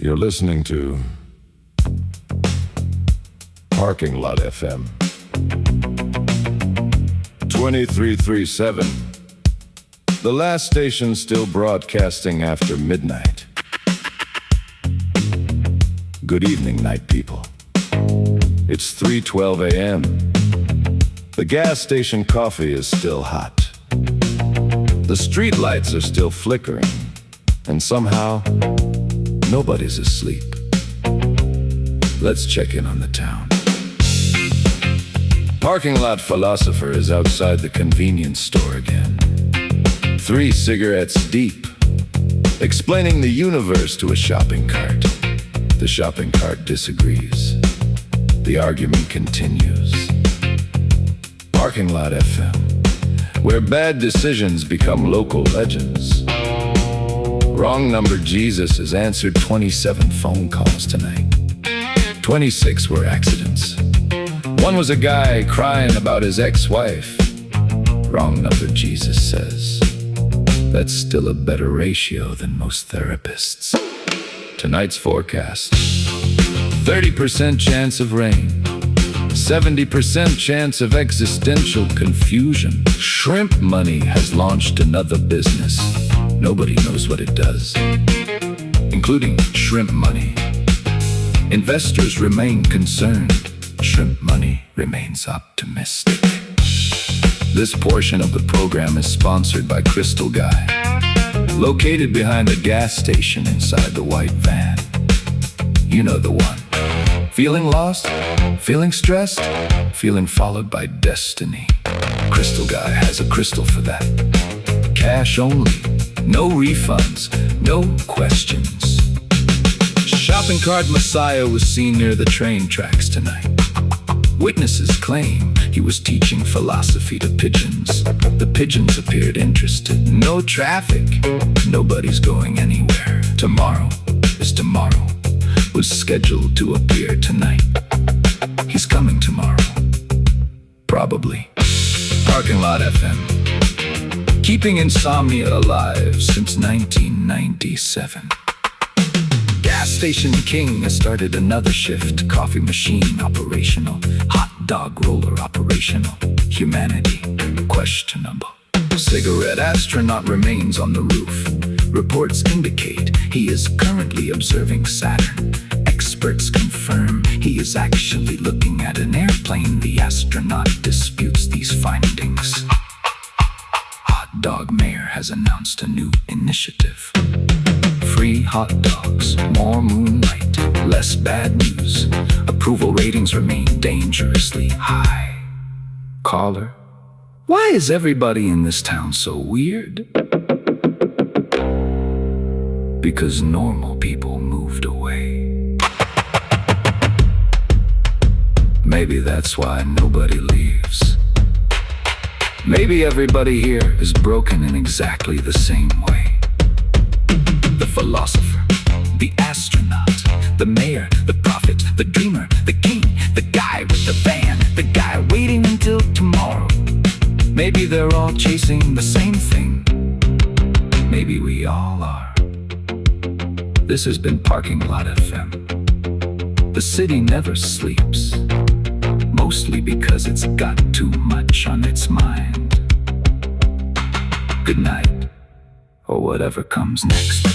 You're listening to Parking Lot FM 2337. The last station still broadcasting after midnight. Good evening, night people. It's 3:12 a.m. The gas station coffee is still hot. The street lights are still flickering, and somehow nobody's asleep. Let's check in on the town. Parking lot philosopher is outside the convenience store again, 3 cigarettes deep, explaining the universe to a shopping cart. The shopping cart disagrees. The argument continues. Parking Lot FM, where bad decisions become local legends. Wrong number Jesus has answered 27 phone calls tonight. 26 were accidents. One was a guy crying about his ex-wife. Wrong number Jesus says. That's still a better ratio than most therapists. Tonight's forecast: 30% chance of rain, 70% chance of existential confusion. Shrimp Money has launched another business. Nobody knows what it does, including Shrimp Money. Investors remain concerned. Shrimp Money remains optimistic. This portion of the program is sponsored by Crystal Guy, located behind the gas station inside the white van. You know the one. Feeling lost? Feeling stressed? Feeling followed by destiny? Crystal Guy has a crystal for that. Cash only. No refunds. No questions. Shopping cart Messiah was seen near the train tracks tonight. Witnesses claim he was teaching philosophy to pigeons. The pigeons appeared interested. No traffic. Nobody's going anywhere. Tomorrow is tomorrow. Was scheduled to appear tonight. He's coming tomorrow. Probably. Parking Lot FM, keeping insomnia alive since 1997. Gas Station King has started another shift. Coffee machine operational. Hot dog roller operational. Humanity questionable. Cigarette astronaut remains on the roof. Reports indicate he is currently observing Saturn. Experts confirm he is actually looking at an airplane. The astronaut disputes these findings. Hot Dog Mayor has announced a new initiative. Free hot dogs, more moonlight, less bad news. Approval ratings remain dangerously high. Caller, why is everybody in this town so weird? Because normal people moved away. Maybe that's why nobody leaves. Maybe everybody here is broken in exactly the same way. The philosopher, the astronaut, the mayor, the prophet, the dreamer, the king, the guy with the van, the guy waiting until tomorrow. Maybe they're all chasing the same thing. Maybe we all are. This has been Parking Lot FM. The city never sleeps, mostly because it's got too much on its mind. Good night, or whatever comes next.